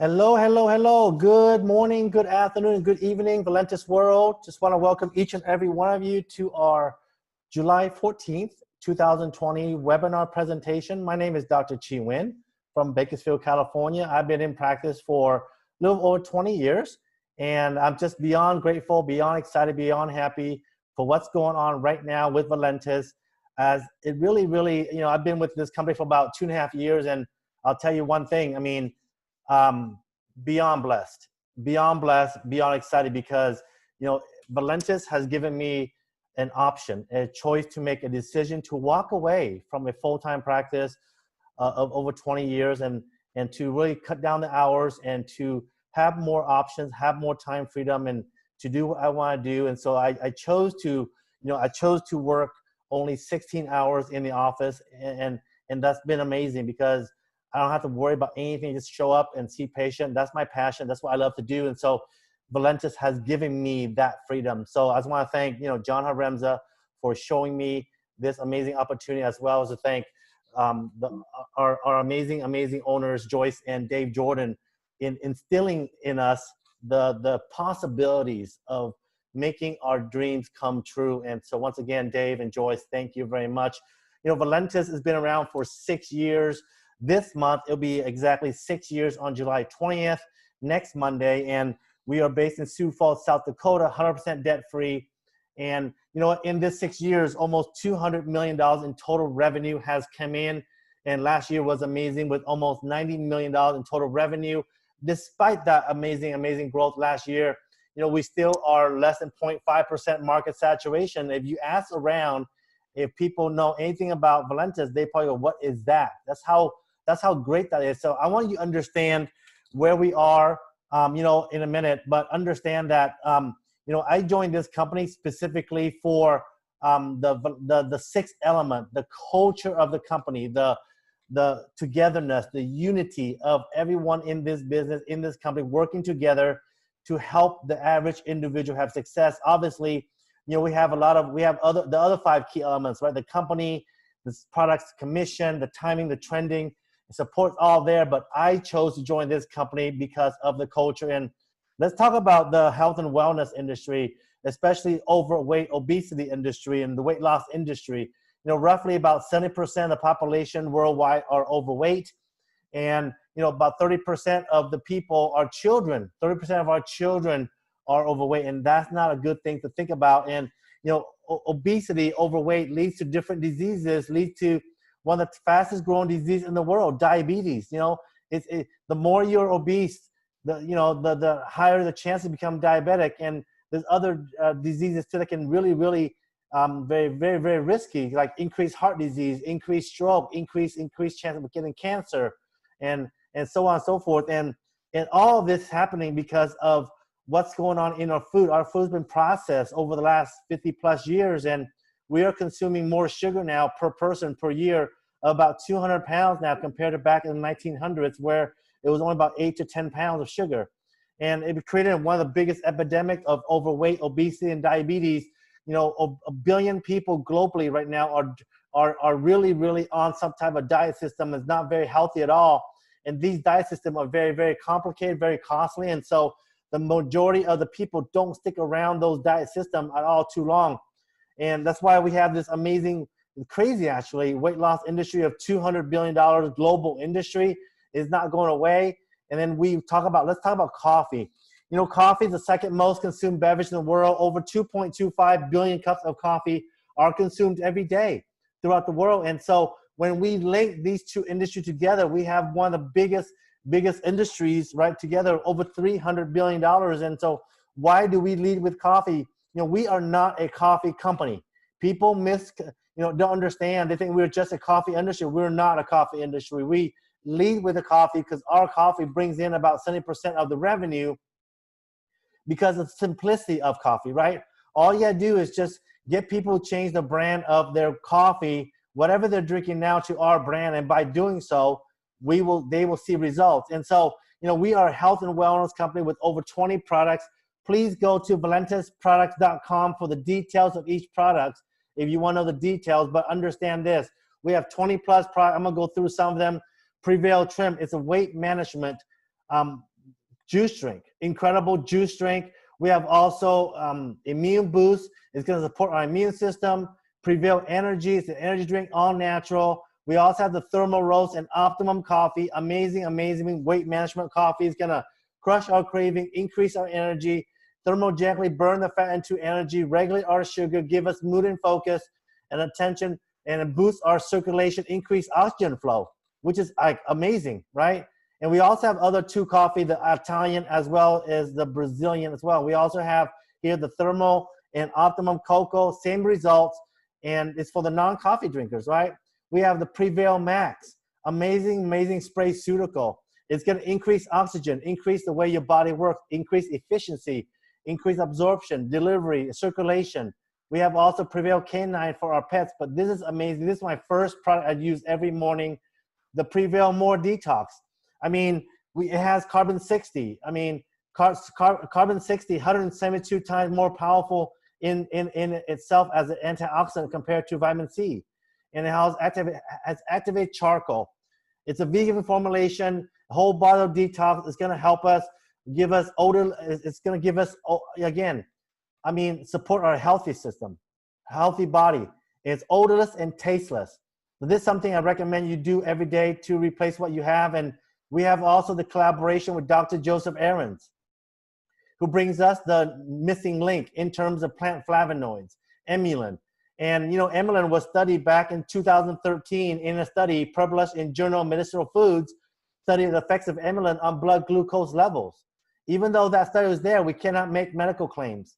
Hello, hello, hello. Good morning, good afternoon, good evening, Valentus world. Just want to welcome each and every one of you to our July 14th, 2020 webinar presentation. My name is Dr. Chi Nguyen from Bakersfield, California. I've been in practice for a little over 20 years, and I'm just beyond grateful, beyond excited, beyond happy for what's going on right now with Valentus. As it really, I've been with this company for about 2.5 years, and I'll tell you one thing, beyond blessed, beyond excited, because Valentus has given me an option, a choice to make a decision to walk away from a full-time practice of over 20 years and to really cut down the hours and to have more options, have more time freedom, and to do what I want to do. And so I chose to work only 16 hours in the office, and that's been amazing because I don't have to worry about anything, just show up and see patient. That's my passion. That's what I love to do. And so Valentus has given me that freedom. So I just want to thank, John Haremza for showing me this amazing opportunity, as well as to thank our amazing owners, Joyce and Dave Jordan, in instilling in us the possibilities of making our dreams come true. And so once again, Dave and Joyce, thank you very much. Valentus has been around for 6 years. This month, it'll be exactly 6 years on July 20th, next Monday. And we are based in Sioux Falls, South Dakota, 100% debt-free. And in this 6 years, almost $200 million in total revenue has come in. And last year was amazing with almost $90 million in total revenue. Despite that amazing growth last year, we still are less than 0.5% market saturation. If you ask around, if people know anything about Valentus, they probably go, what is that? That's how great that is. So I want you to understand where we are, in a minute, but understand that, I joined this company specifically for the sixth element, the culture of the company, the togetherness, the unity of everyone in this business, in this company, working together to help the average individual have success. Obviously, we have the other 5 key elements, right? The company, the products, commission, the timing, the trending, support's all there, but I chose to join this company because of the culture. And let's talk about the health and wellness industry, especially overweight, obesity industry, and the weight loss industry. Roughly about 70% of the population worldwide are overweight, and about 30% of the people are children. 30% of our children are overweight, and that's not a good thing to think about. And obesity, overweight, leads to different diseases, leads to one of the fastest growing disease in the world, diabetes. The more you're obese, the higher the chance to become diabetic. And there's other diseases too that can really very risky, like increased heart disease, increased stroke, increased chance of getting cancer, and so on and so forth. And all of this happening because of what's going on in our food. Our food's been processed over the last 50 plus years, and we are consuming more sugar now per person per year, about 200 pounds now, compared to back in the 1900s, where it was only about 8 to 10 pounds of sugar. And it created one of the biggest epidemic of overweight, obesity, and diabetes. A billion people globally right now are really on some type of diet system that's not very healthy at all. And these diet systems are very complicated, very costly. And so the majority of the people don't stick around those diet systems at all too long. And that's why we have this amazing, crazy actually, weight loss industry of $200 billion global industry is not going away. And then let's talk about coffee. Coffee is the second most consumed beverage in the world. Over 2.25 billion cups of coffee are consumed every day throughout the world. And so when we link these two industries together, we have one of the biggest industries right together, over $300 billion. And so why do we lead with coffee? We are not a coffee company. People don't understand. They think we're just a coffee industry. We're not a coffee industry. We lead with the coffee because our coffee brings in about 70% of the revenue because of the simplicity of coffee, right? All you gotta do is just get people to change the brand of their coffee, whatever they're drinking now, to our brand. And by doing so, they will see results. And so, we are a health and wellness company with over 20 products. Please go to ValentusProducts.com for the details of each product if you want to know the details. But understand this, we have 20 plus products. I'm gonna go through some of them. Prevail Trim, it's a weight management juice drink, incredible juice drink. We have also immune boost. It's going to support our immune system. Prevail Energy, it's an energy drink, all natural. We also have the Thermal Roast and Optimum Coffee. Amazing, amazing weight management coffee. It's going to crush our craving, increase our energy, thermogenically burn the fat into energy, regulate our sugar, give us mood and focus and attention, and boost our circulation, increase oxygen flow, which is like amazing, right? And we also have other two coffee, the Italian as well as the Brazilian as well. We also have here the Thermal and Optimum Cocoa, same results, and it's for the non-coffee drinkers, right? We have the Prevail Max, amazing, amazing spray ceutical. It's going to increase oxygen, increase the way your body works, increase efficiency, increase absorption, delivery, circulation. We have also Prevail Canine for our pets, but this is amazing. This is my first product I use every morning, the Prevail More Detox. I mean, it has carbon 60. I mean, carbon 60, 172 times more powerful in itself as an antioxidant compared to vitamin C. And it has activated charcoal. It's a vegan formulation, whole body detox. It's going to help us, give us odor. It's going to give us, again, I mean, support our healthy system, healthy body. It's odorless and tasteless. So this is something I recommend you do every day to replace what you have. And we have also the collaboration with Dr. Joseph Aarons, who brings us the missing link in terms of plant flavonoids, emulin. And, you know, emulin was studied back in 2013 in a study published in Journal of Medicinal Foods, studying the effects of emulin on blood glucose levels. Even though that study was there, we cannot make medical claims.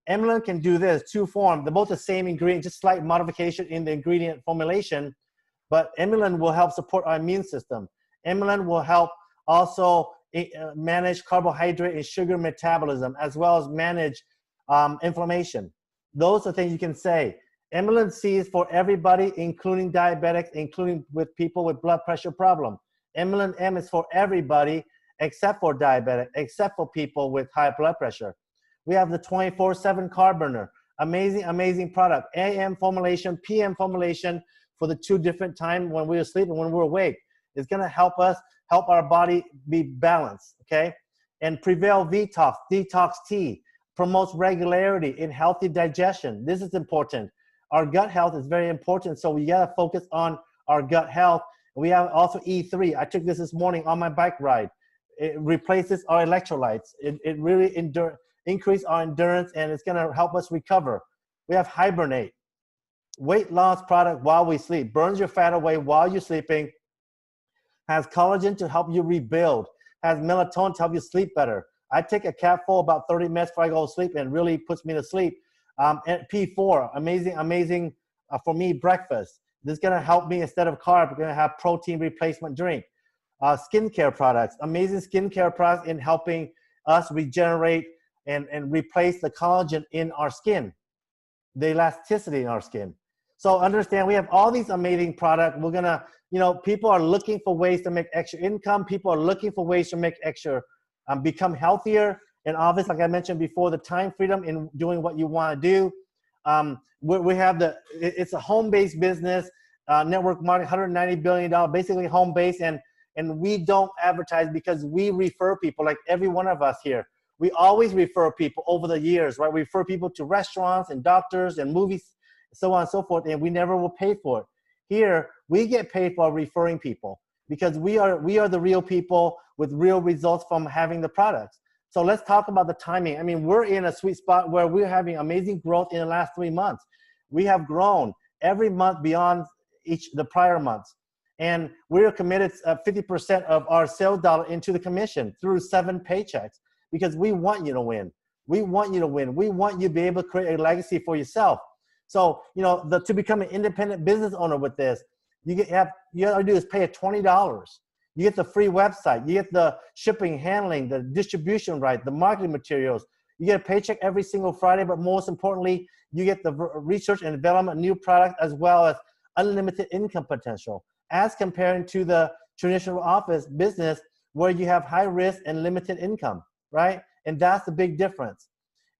Emulin can do this, two forms. They're both the same ingredient, just slight modification in the ingredient formulation, but emulin will help support our immune system. Emulin will help also manage carbohydrate and sugar metabolism, as well as manage inflammation. Those are things you can say. Emulin C is for everybody, including diabetics, including with people with blood pressure problem. Emulin M is for everybody, except for diabetic, except for people with high blood pressure. We have the 24/7 carb burner. Amazing, amazing product. AM formulation, PM formulation for the two different times when we're asleep and when we're awake. It's going to help us, help our body be balanced, okay? And Prevail Detox, Detox Tea, promotes regularity in healthy digestion. This is important. Our gut health is very important, so we got to focus on our gut health. We have also E3. I took this morning on my bike ride. It replaces our electrolytes. It really increase our endurance, and it's going to help us recover. We have Hibernate, weight loss product while we sleep. Burns your fat away while you're sleeping. Has collagen to help you rebuild. Has melatonin to help you sleep better. I take a capful about 30 minutes before I go to sleep, and it really puts me to sleep. And P4, amazing, amazing for me, breakfast. This is going to help me, instead of carb, we're going to have protein replacement drink. Skincare products, amazing skincare products in helping us regenerate and replace the collagen in our skin, the elasticity in our skin. So understand, we have all these amazing products. We're going to, you know, people are looking for ways to make extra income. People are looking for ways to make extra, become healthier. And obviously, like I mentioned before, the time freedom in doing what you want to do. We have it's a home-based business, network market, $190 billion, basically home-based. And we don't advertise because we refer people, like every one of us here. We always refer people over the years, right? We refer people to restaurants and doctors and movies, so on and so forth, and we never will pay for it. Here, we get paid for referring people because we are the real people with real results from having the products. So let's talk about the timing. I mean, we're in a sweet spot where we're having amazing growth in the last 3 months. We have grown every month beyond the prior months. And we're committed 50% of our sales dollar into the commission through 7 paychecks because we want you to win. We want you to win. We want you to be able to create a legacy for yourself. So, you know, to become an independent business owner with this, you got to do is pay $20. You get the free website. You get the shipping, handling, the distribution right, the marketing materials. You get a paycheck every single Friday, but most importantly, you get the research and development of new products as well as unlimited income potential as comparing to the traditional office business where you have high risk and limited income, right? And that's the big difference.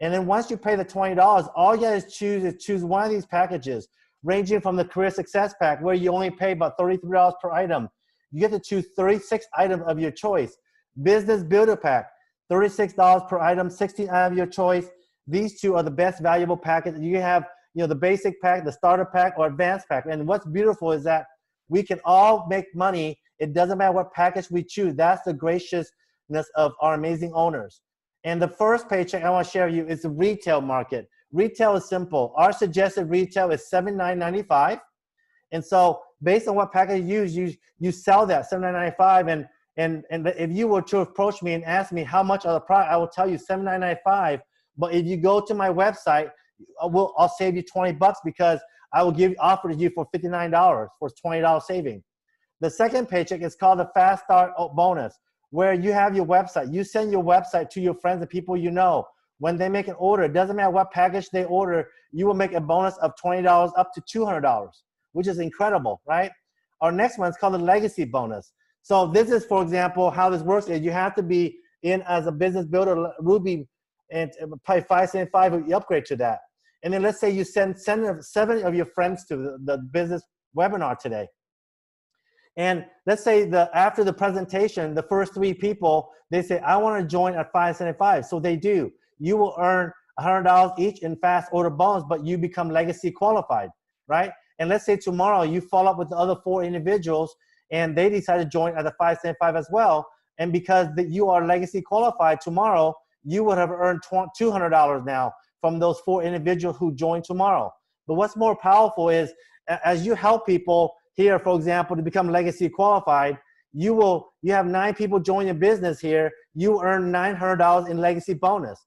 And then once you pay the $20, all you got to choose one of these packages, ranging from the Career Success Pack, where you only pay about $33 per item. You get to choose 36 items of your choice. Business Builder Pack, $36 per item, 16 items of your choice. These two are the best valuable package. You have, the basic pack, the starter pack, or advanced pack. And what's beautiful is that we can all make money. It doesn't matter what package we choose. That's the graciousness of our amazing owners. And the first paycheck I want to share with you is the retail market. Retail is simple. Our suggested retail is $79.95. And so based on what package you use, you sell that $79.95. And if you were to approach me and ask me how much of the product, I will tell you $79.95. But if you go to my website, I'll save you $20 because I will offer to you for $59 for $20 saving. The second paycheck is called the Fast Start bonus, where you have your website. You send your website to your friends and people you know. When they make an order, it doesn't matter what package they order, you will make a bonus of $20 up to $200, which is incredible, right? Our next one is called the legacy bonus. So this is, for example, how this works is you have to be in as a business builder, Ruby, and probably 575, you upgrade to that. And then let's say you send 7 of your friends to the business webinar today. And let's say after the presentation, the first 3 people, they say, I want to join at 575. So they do. You will earn $100 each in fast order bonus, but you become legacy qualified, right? And let's say tomorrow you follow up with the other 4 individuals and they decide to join at the 575 as well. And because you are legacy qualified tomorrow, you would have earned $200 now from those 4 individuals who join tomorrow. But what's more powerful is as you help people here, for example, to become legacy qualified, you have 9 people join your business here, you earn $900 in legacy bonus.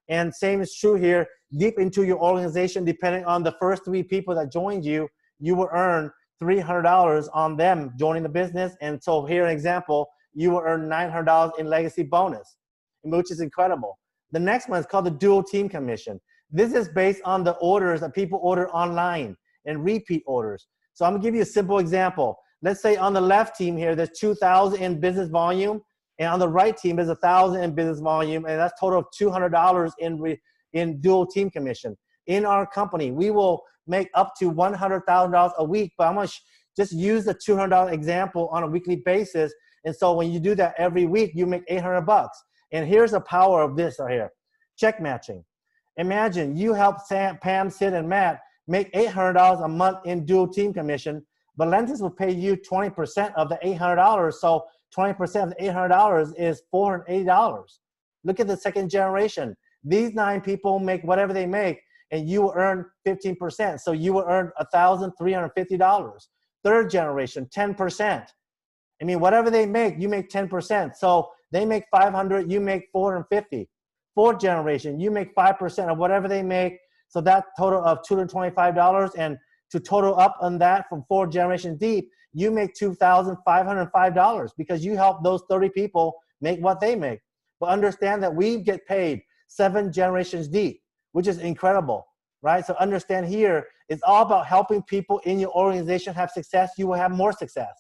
And same is true here, deep into your organization, depending on the first 3 people that joined you, you will earn $300 on them joining the business. And so here an example, you will earn $900 in legacy bonus, which is incredible. The next one is called the dual team commission. This is based on the orders that people order online and repeat orders. So I'm gonna give you a simple example. Let's say on the left team here, there's 2,000 in business volume, and on the right team, there's 1,000 in business volume, and that's total of $200 in dual team commission. In our company, we will make up to $100,000 a week, but I'm gonna just use the $200 example on a weekly basis. And so when you do that every week, you make $800. And here's the power of this right here, check matching. Imagine you help Pam, Sid, and Matt make $800 a month in dual team commission. Valentus will pay you 20% of the $800. So 20% of the $800 is $480. Look at the second generation. These 9 people make whatever they make, and you will earn 15%. So you will earn $1,350. Third generation, 10%. I mean, whatever they make, you make 10%. So they make 500, you make 450. Fourth generation, you make 5% of whatever they make. So that total of $225, and to total up on that from 4 generations deep, you make $2,505 because you help those 30 people make what they make. But understand that we get paid 7 generations deep, which is incredible, right? So understand here, it's all about helping people in your organization have success. You will have more success.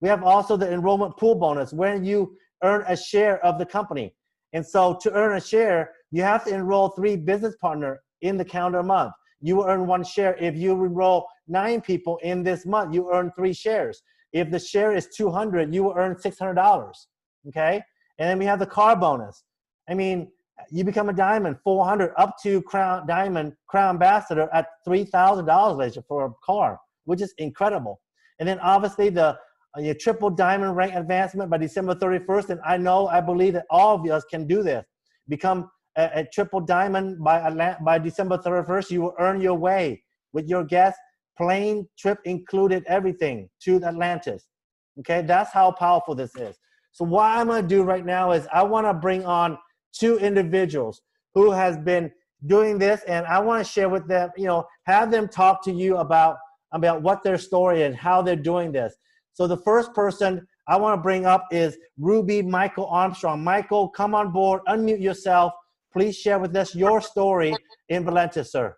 We have also the enrollment pool bonus where you earn a share of the company. And so to earn a share, you have to enroll 3 business partners in the calendar month. You will earn 1 share. If you enroll 9 people in this month, you earn 3 shares. If the share is 200, you will earn $600, okay? And then we have the car bonus. I mean, you become a diamond, 400 up to diamond crown ambassador at $3,000 for a car, which is incredible. And then obviously your triple diamond rank advancement by December 31st. And I believe that all of us can do this. Become a triple diamond by December 31st. You will earn your way with your guest, plane trip included, everything to Atlantis. Okay, that's how powerful this is. So what I'm going to do right now is I want to bring on 2 individuals who has been doing this, and I want to share with them, have them talk to you about what their story and how they're doing this. So the first person I want to bring up is Ruby Michael Armstrong. Michael, come on board, unmute yourself. Please share with us your story in Valentus, sir.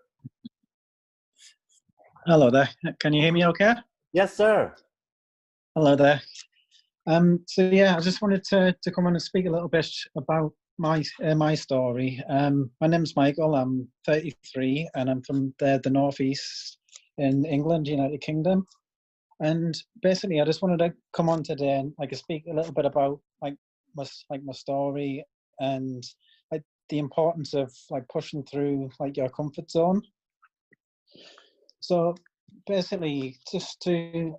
Hello there. Can you hear me okay? Yes, sir. Hello there. So yeah, I just wanted to come on and speak a little bit about my story. My name's Michael. I'm 33 and I'm from the northeast in England, United Kingdom. And basically, I just wanted to come on today and speak a little bit about my story and like the importance of like pushing through like your comfort zone. So basically, just to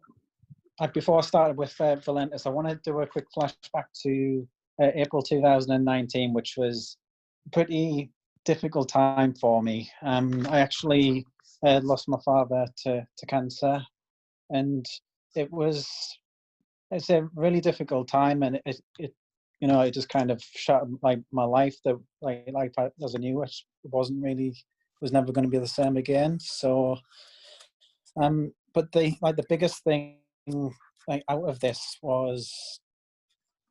like before I started with Valentus, I want to do a quick flashback to April 2019, which was a pretty difficult time for me. I actually lost my father to cancer, and it's a really difficult time, and it you know, it just kind of shattered like my life, that like as I knew it was never going to be the same again. So but the biggest thing like out of this was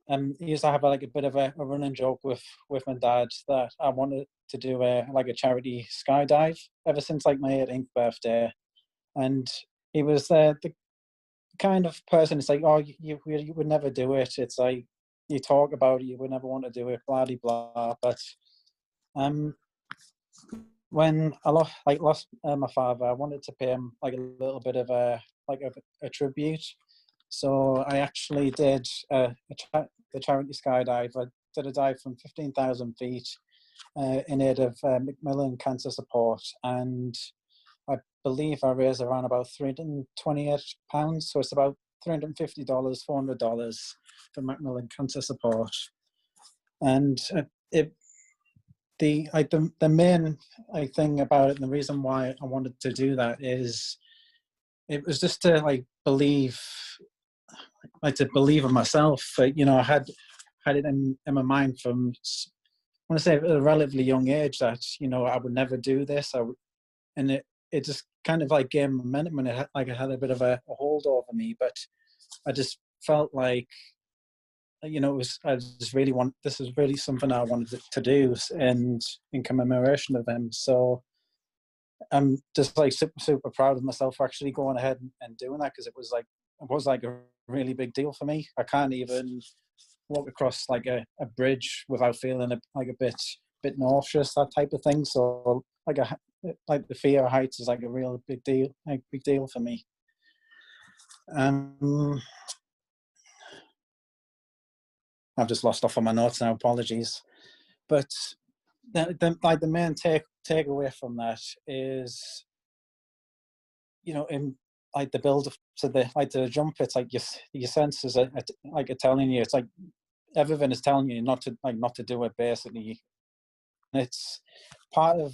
I used to have like a bit of a running joke with my dad that I wanted to do a charity skydive ever since like my 18th birthday. And he was the kind of person, it's like, oh, you would never do it. It's like, you talk about it, you would never want to do it, blah blah blah. But when I lost my father, I wanted to pay him like a little bit of a tribute. So I actually did the charity skydive. I did a dive from 15,000 feet in aid of Macmillan Cancer Support, and I believe I raised around about £328. So it's about $350, $400 for Macmillan Cancer Support. And the main thing about it, and the reason why I wanted to do that, is it was just to believe in myself. You know, I had it in my mind from, I want to say, at a relatively young age, that, you know, I would never do this. And it just kind of gave momentum, and it had a bit of a hold over me. But I just felt like, you know, this is really something I wanted to do, and in commemoration of him. So I'm just super proud of myself for actually going ahead and doing that, because it was a really big deal for me. I can't even walk across a bridge without feeling a bit nauseous, that type of thing. So the fear of heights is a real big deal for me. I've just lost off on my notes now, apologies. But the main takeaway from that is, you know, in the build to the jump, it's your senses are telling you, it's everything is telling you not to do it, basically. And it's part of,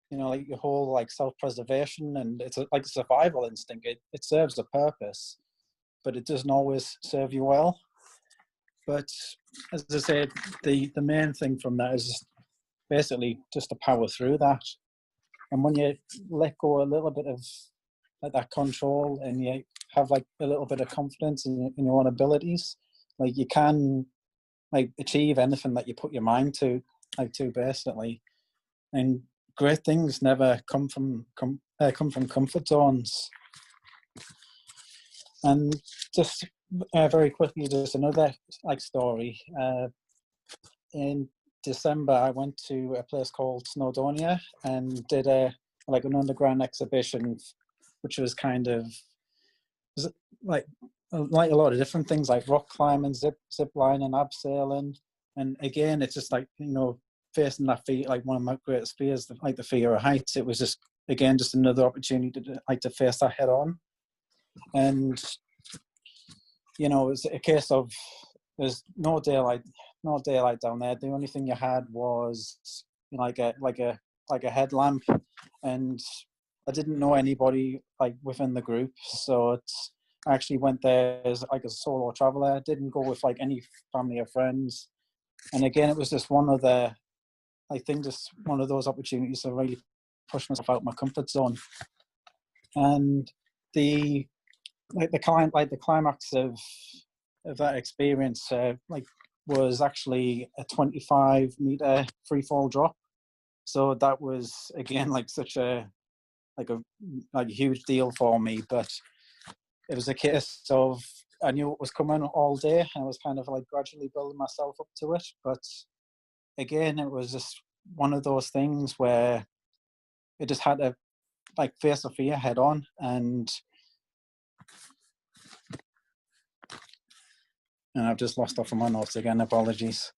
you know, your whole self-preservation, and it's a survival instinct. It serves a purpose, but it doesn't always serve you well. But as I said, the main thing from that is basically just to power through that. And when you let go a little bit of that control, and you have a little bit of confidence in your own abilities, you can achieve anything that you put your mind to, basically. And great things never come from comfort zones. And just very quickly, just another story. In December, I went to a place called Snowdonia and did an underground exhibition, which was like a lot of different things, like rock climbing, zip lining, abseiling. And again, it's just you know, facing that fear, one of my greatest fears, the fear of heights. It was just, again, just another opportunity to face that head on. And, you know, it was a case of, there's no daylight down there. The only thing you had was, you know, a headlamp, and I didn't know anybody within the group, so I actually went there as a solo traveler. I didn't go with any family or friends. And again, it was just one of the just one of those opportunities to really push myself out of my comfort zone. And the climax of that experience was actually a 25-meter free fall drop. So that was, again, such a huge deal for me. But it was a case of, I knew it was coming all day, and I was kind of gradually building myself up to it. But again, it was just one of those things where it just had to face the fear head on. And I've just lost off on my notes again, apologies.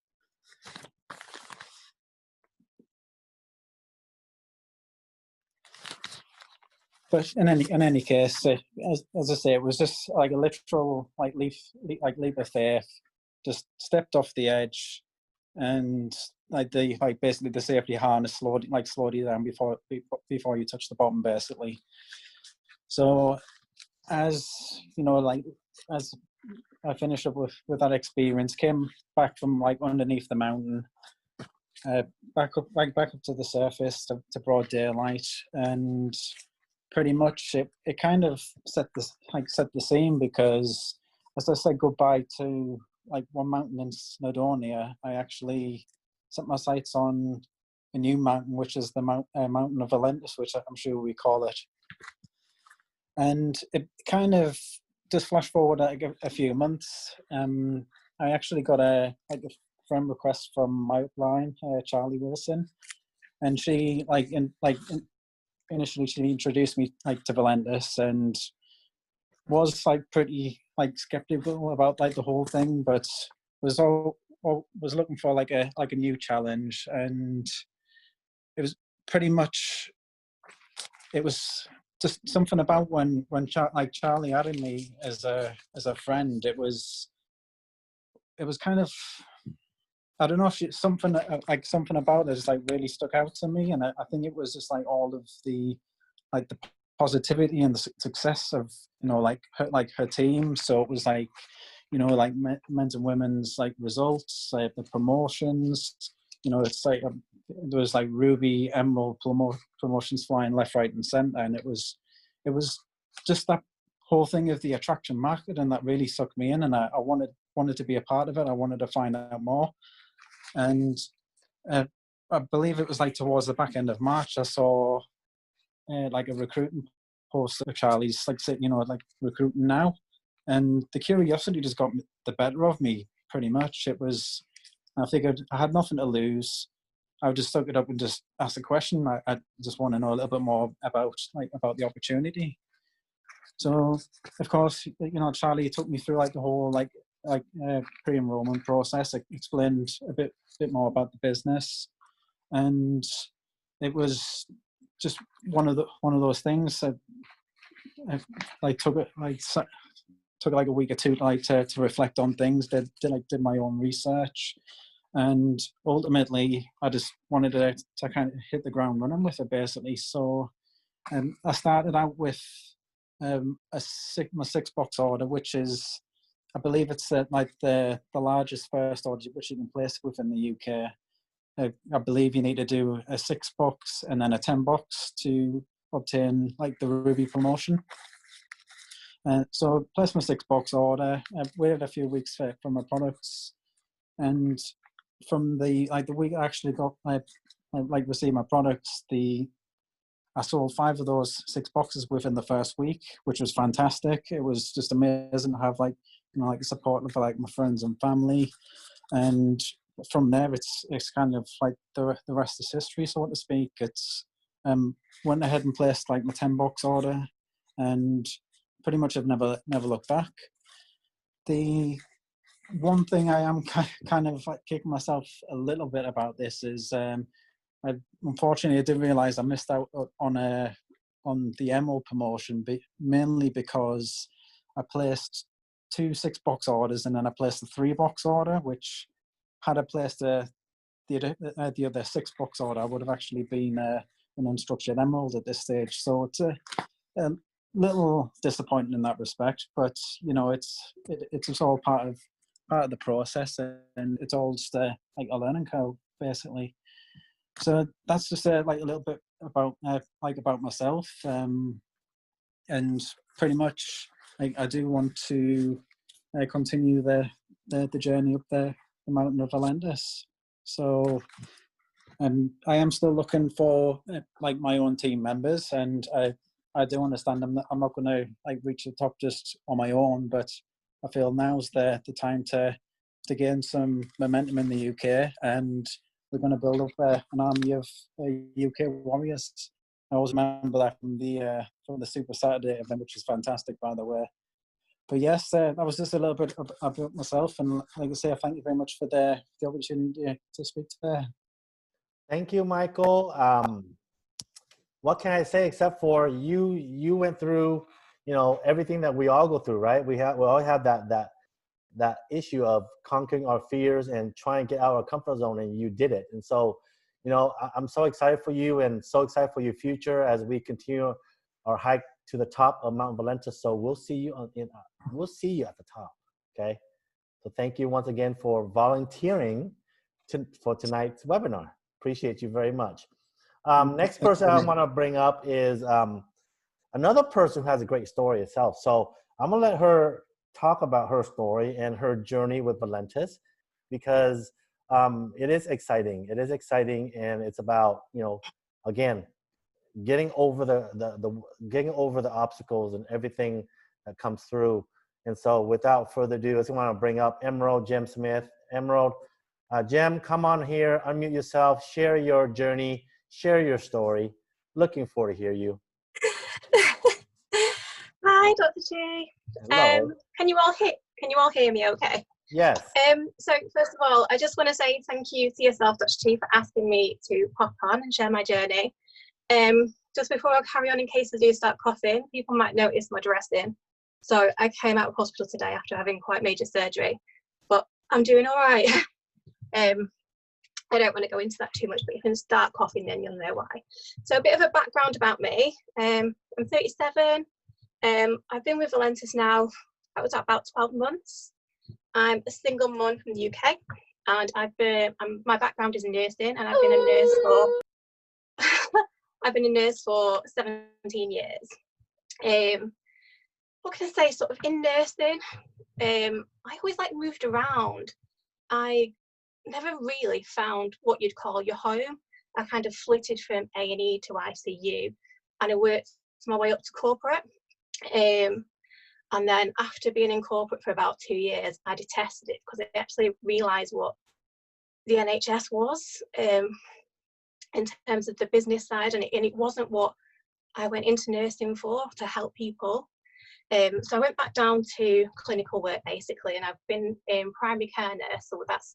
But in any case, as I say, it was just like a literal leap of faith. Just stepped off the edge, and basically the safety harness slowed you down before you touch the bottom, basically. So as you know, as I finished up with that experience, came back from underneath the mountain, back up to the surface to broad daylight, and pretty much it kind of set the scene, because as I said goodbye to one mountain in Snowdonia, I actually set my sights on a new mountain, which is the mountain of Valentus, which I'm sure we call it. And it kind of just flash forward a few months. I actually got a friend request from my upline, Charlie Wilson, and she initially she introduced me to Valentus, and was pretty skeptical about the whole thing, but was looking for a new challenge. And it was pretty much, it was just something about when Charlie added me as a friend. It was kind of, I don't know if something about it just really stuck out to me, and I think it was just all of the the positivity and the success of her team. So it was men's and women's results, the promotions. It's there was ruby, emerald promotions flying left, right, and center, and it was just that whole thing of the attraction market, and that really sucked me in, and I wanted to be a part of it. I wanted to find out more, and I believe it was towards the back end of March, I saw a recruiting post of Charlie's recruiting now, and the curiosity just got the better of me. Pretty much, I figured I had nothing to lose. I would just soak it up and just ask the question. I just want to know a little bit more about the opportunity. So, of course, Charlie took me through the whole pre-enrollment process. I explained a bit more about the business, and it was just one of those things that took a week or two to reflect on things. Did my own research, and ultimately I just wanted to kind of hit the ground running with it, basically. So I started out with my 6-box order, which is, I believe it's the largest first order which you can place within the UK. I believe you need to do a 6-box and then a 10-box to obtain the Ruby promotion. So I placed my 6-box order. I waited a few weeks for my products, and from the week I actually got received my products, I sold 5 of those 6 boxes within the first week, which was fantastic. It was just amazing to have the support of my friends and family, and from there it's kind of the rest is history, so to speak. It's went ahead and placed my 10-box order, and pretty much I've never looked back. The one thing I am kind of kicking myself a little bit about this is unfortunately I didn't realize I missed out on the Emerald promotion, mainly because I placed 2 6-box orders, and then I placed a 3-box order, which had I placed the other 6-box order, I would have actually been an unstructured Emerald at this stage. So it's a little disappointing in that respect, but it's just all part of the process, and it's all just a learning curve, basically. So that's just a little bit about about myself, and pretty much I do want to continue the journey up the mountain of Valentus. So I am still looking for my own team members, and I do understand I'm not going to reach the top just on my own, but I feel now's the time to gain some momentum in the UK, and we're going to build up an army of UK warriors. I always remember that from the Super Saturday event, which is fantastic, by the way. But yes, that was just a little bit about myself, and like I say, I thank you very much for the opportunity to speak today. Thank you, Michael. what can I say except for you went through, you know, everything that we all go through, right? We all have that issue of conquering our fears and trying to get out of our comfort zone, and you did it. And so, you know, I'm so excited for you and so excited for your future as we continue our hike to the top of Mount Valentus. So we'll see you we'll see you at the top. Okay. So thank you once again for volunteering for tonight's webinar. Appreciate you very much. Next person I want to bring up is another person who has a great story itself. So I'm gonna let her talk about her story and her journey with Valentus, because it is exciting. It is exciting, and it's about, you know, again, getting over the obstacles and everything that comes through. And so without further ado, I just want to bring up Emerald Jem Smith. Emerald, Jem, come on here, unmute yourself, share your journey, share your story. Looking forward to hear you. Hi, Dr. G. Hello. Can you all hear me okay? Yes. So first of all, I just want to say thank you to yourself, Dr. G, for asking me to pop on and share my journey. Just before I carry on, in case I do start coughing, people might notice my dressing. So I came out of hospital today after having quite major surgery, but I'm doing all right. I don't want to go into that too much, but if you can start coughing, then you'll know why. So a bit of a background about me. I'm 37. I've been with Valentus now, that was about 12 months. I'm a single mum from the UK, and my background is in nursing, and I've been a nurse for I've been a nurse for 17 years. What can I say, sort of in nursing, I always moved around. I never really found what you'd call your home. I kind of flitted from A&E to ICU, and I worked my way up to corporate. And then after being in corporate for about 2 years, I detested it because I actually realised what the NHS was in terms of the business side, and it wasn't what I went into nursing for, to help people. So I went back down to clinical work basically, and I've been in primary care nurse, so that's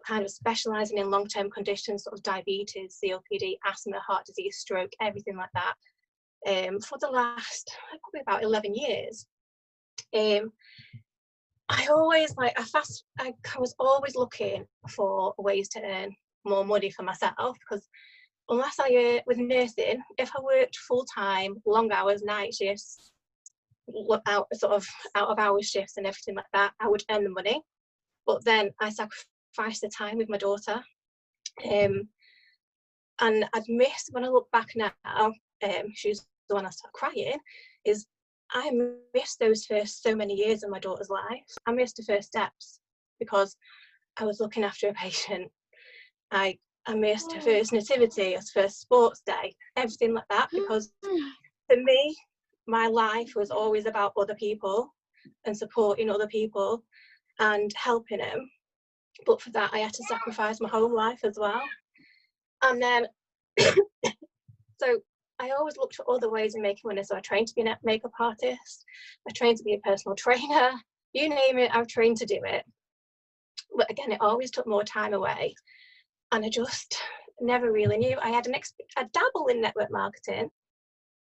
kind of specialising in long-term conditions, sort of diabetes, COPD, asthma, heart disease, stroke, everything like that, for the last probably about 11 years. I was always looking for ways to earn more money for myself, because unless I with nursing, if I worked full-time, long hours, night shifts, out of hours shifts and everything like that, I would earn the money, but then I sacrificed the time with my daughter, and I'd missed, when I look back now, she's the one I start crying, is I missed those first so many years of my daughter's life. I missed the first steps because I was looking after a patient. I missed her first nativity, her first sports day, everything like that, because for me, my life was always about other people and supporting other people and helping them. But for that, I had to sacrifice my home life as well. And then, so I always looked for other ways of making money. So I trained to be a makeup artist. I trained to be a personal trainer. You name it, I've trained to do it. But again, it always took more time away. And I just never really knew. I had I dabble in network marketing.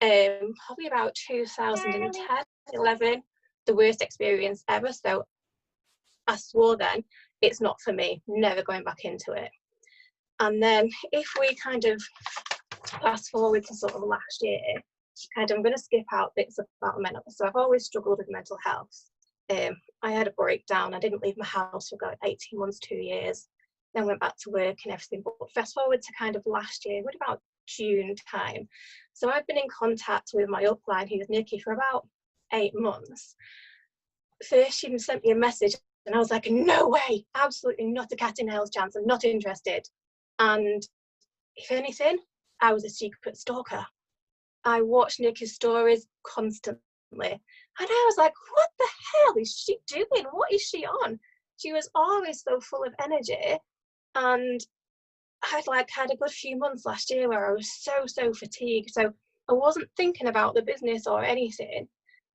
Probably about 2010, 11, the worst experience ever. So I swore then, it's not for me, never going back into it. And then if we kind of fast forward to sort of last year, I'm going to skip out bits about mental. So I've always struggled with mental health. I had a breakdown. I didn't leave my house for about 18 months, 2 years. Then went back to work and everything. But fast forward to kind of last year, what about June time? So I've been in contact with my upline, who's Nikki, for about 8 months. First, she sent me a message, and I was like, no way, absolutely not a cat in hell's chance. I'm not interested. And if anything, I was a secret stalker. I watched Nikki's stories constantly. And I was like, what the hell is she doing? What is she on? She was always so full of energy. And I'd had a good few months last year where I was so fatigued. So I wasn't thinking about the business or anything.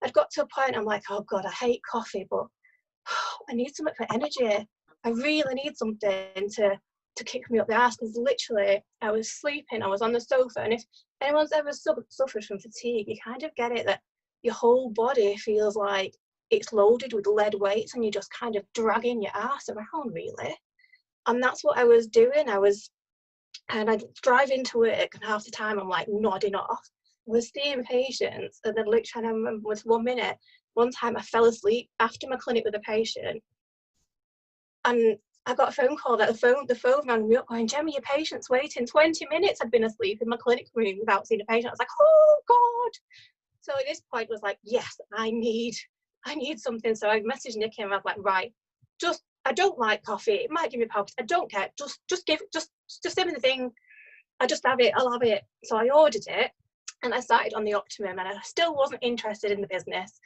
I'd got to a point, I'm like, oh God, I hate coffee, but I need something for energy. I really need something to to kick me up the arse, because literally I was sleeping, I was on the sofa, and if anyone's ever suffered from fatigue, you kind of get it, that your whole body feels like it's loaded with lead weights and you're just kind of dragging your arse around, really. And that's what I was doing. And I'd drive into work, and half the time I'm like nodding off. I was seeing patients, and then literally I remember was one time I fell asleep after my clinic with a patient, and I got a phone call that the phone rang me up going, "Gemma, your patient's waiting 20 minutes." I'd been asleep in my clinic room without seeing a patient. I was like, oh God. So at this point was like, yes, I need something. So I messaged Nikki and I was like, right, I don't like coffee. It might give me power. I don't care. Just send me the thing. I'll have it. So I ordered it, and I started on the Optimum, and I still wasn't interested in the business.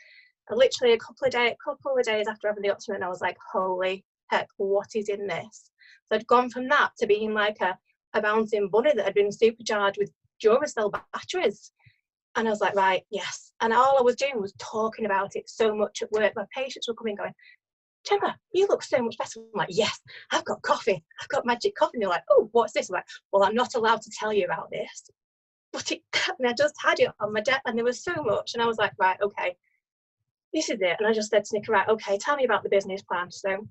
And literally a couple of days after having the Optimum, I was like, holy heck, what is in this? So I'd gone from that to being like a bouncing bunny that had been supercharged with Duracell batteries. And I was like, right, yes. And all I was doing was talking about it so much at work. My patients were coming going, "Gemma, you look so much better." I'm like, yes, I've got coffee. I've got magic coffee. And they're like, "Oh, what's this?" I'm like, well, I'm not allowed to tell you about this. But and I just had it on my desk, and there was so much. And I was like, right, okay, this is it. And I just said to Nick, right, okay, tell me about the business plan. So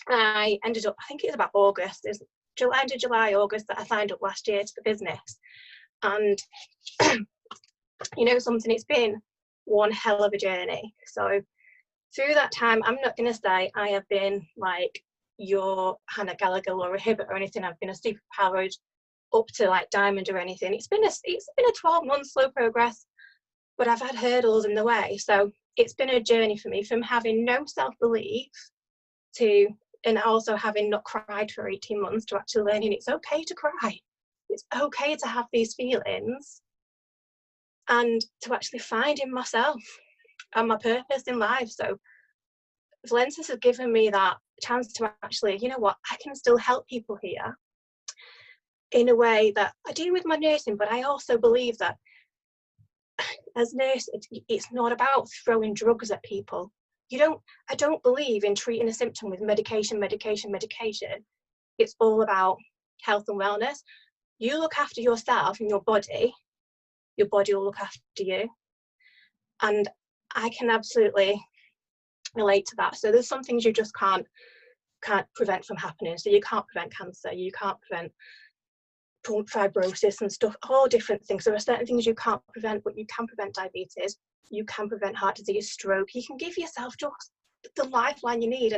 I ended up, I think it was about August. It's end of July, August that I signed up last year to the business. And you know something, it's been one hell of a journey. So through that time, I'm not going to say I have been like your Hannah Gallagher, Laura Hibbert or anything. I've been a super powered up to like diamond or anything. It's been a 12-month slow progress, but I've had hurdles in the way. So it's been a journey for me, from having no self-belief to, and also having not cried for 18 months, to actually learning it's okay to cry. It's okay to have these feelings, and to actually finding myself and my purpose in life. So Valentus has given me that chance to actually, you know what, I can still help people here in a way that I do with my nursing, but I also believe that as nurse, it's not about throwing drugs at people. I don't believe in treating a symptom with medication. It's all about health and wellness. You look after yourself and your body will look after you. And I can absolutely relate to that. So there's some things you just can't prevent from happening. So you can't prevent cancer, you can't prevent fibrosis and stuff, all different things. There are certain things you can't prevent, but you can prevent diabetes, you can prevent heart disease, stroke. You can give yourself just the lifeline you need.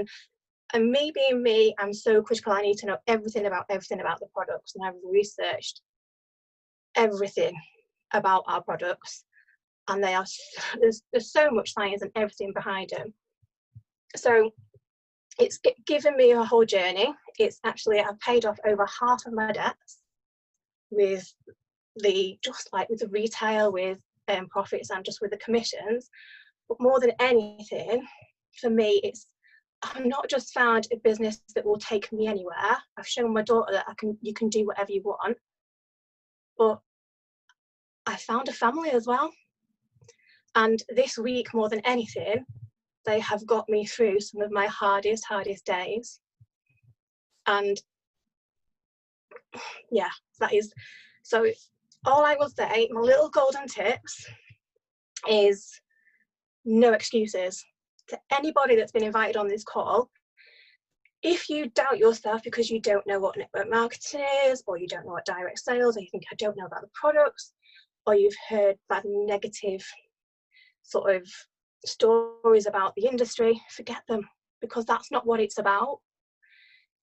And me being me, I'm so critical. I need to know everything about the products, and I've researched everything about our products, and there's so much science and everything behind them. So it's given me a whole journey. It's actually, I've paid off over half of my debts with the retail, with profits, and just with the commissions. But more than anything, for me, I've not just found a business that will take me anywhere. I've shown my daughter that you can do whatever you want, but I found a family as well. And this week, more than anything, they have got me through some of my hardest days. And yeah, that is, so all I will say, my little golden tips is no excuses. To anybody that's been invited on this call, if you doubt yourself because you don't know what network marketing is, or you don't know what direct sales, or you think I don't know about the products, or you've heard bad negative sort of stories about the industry, forget them, because that's not what it's about.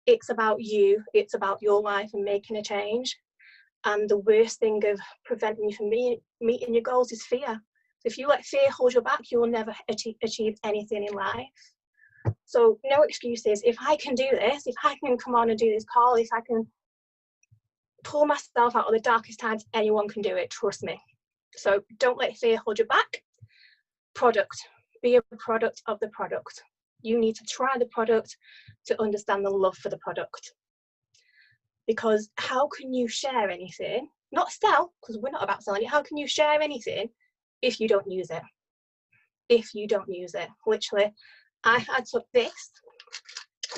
It's about you, it's about your life and making a change. And the worst thing of preventing you from meeting your goals is fear. So if you let fear hold you back, you will never achieve anything in life. So no excuses. If I can do this, if I can come on and do this call, if I can pull myself out of the darkest times, anyone can do it, trust me. So don't let fear hold you back. Product, be a product of the product. You need to try the product to understand the love for the product. Because how can you share anything, not sell, because we're not about selling it, how can you share anything if you don't use it? If you don't use it. Literally, I took this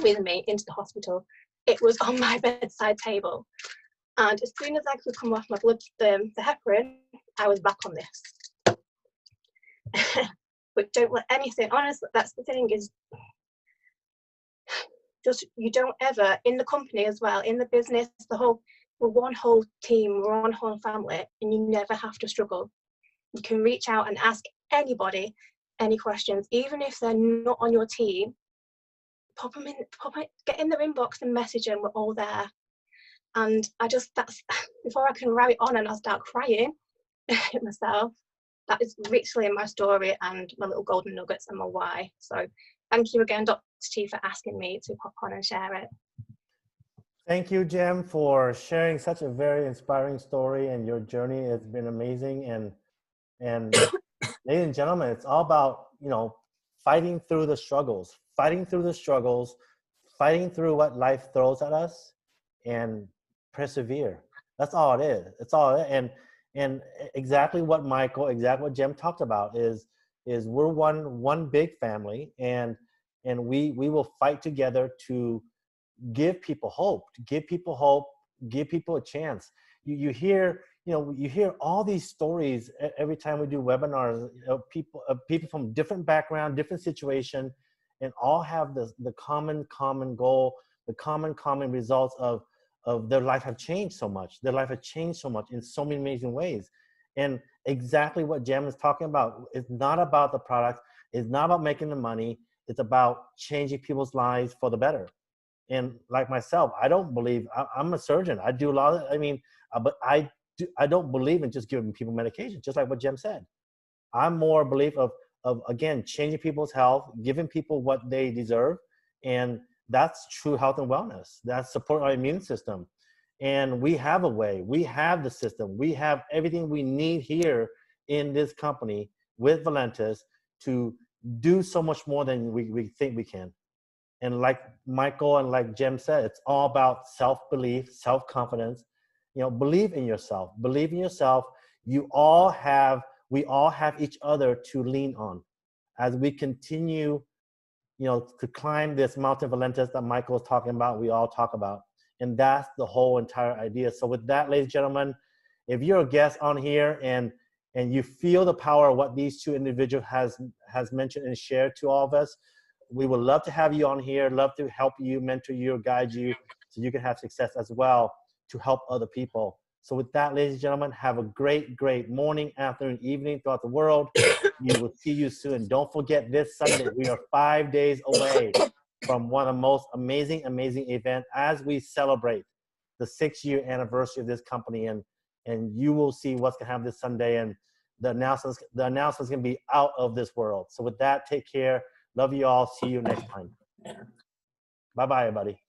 with me into the hospital. it was on my bedside table. And as soon as I could come off my blood, the heparin, I was back on this. But don't let anything, honestly, that's the thing, is just, you don't ever, in the company as well, in the business, we're one whole team, we're one whole family, and you never have to struggle. You can reach out and ask anybody any questions, even if they're not on your team. Get in their inbox and message them. We're all there. And that's before I can write on and I'll start crying myself. That is literally my story and my little golden nuggets and my why. So thank you again, Dr. T, for asking me to pop on and share it. Thank you, Jem, for sharing such a very inspiring story, and your journey has been amazing. And ladies and gentlemen, it's all about, fighting through the struggles, fighting through what life throws at us, and persevere. That's all it is. It's all it is. And exactly what exactly what Jem talked about is we're one big family, and we will fight together to give people hope, give people a chance. You hear all these stories every time we do webinars of people from different background, different situation, and all have the common goal, the common results of their life have changed so much. Their life has changed so much in so many amazing ways. And exactly what Jem is talking about, it's not about the product, it's not about making the money, it's about changing people's lives for the better. And like myself, I don't believe, I'm a surgeon. I do a lot of, but I don't believe in just giving people medication, just like what Jem said. I'm more a belief of again, changing people's health, giving people what they deserve. And that's true health and wellness. That's support our immune system. And we have a way, we have the system, we have everything we need here in this company with Valentus to do so much more than we think we can. And like Michael and like Jem said, it's all about self-belief, self-confidence. Believe in yourself. Believe in yourself. We all have each other to lean on as we continue, to climb this mountain Valentus that Michael is talking about, we all talk about. And that's the whole entire idea. So with that, ladies and gentlemen, if you're a guest on here and you feel the power of what these two individuals has mentioned and shared to all of us, we would love to have you on here, love to help you, mentor you, guide you, so you can have success as well to help other people. So with that, ladies and gentlemen, have a great, great morning, afternoon, evening throughout the world. We will see you soon. Don't forget, this Sunday, we are 5 days away from one of the most amazing events as we celebrate the 6-year anniversary of this company. And you will see what's going to happen this Sunday. And the announcement's going to be out of this world. So with that, take care. Love you all. See you next time. Bye-bye, everybody.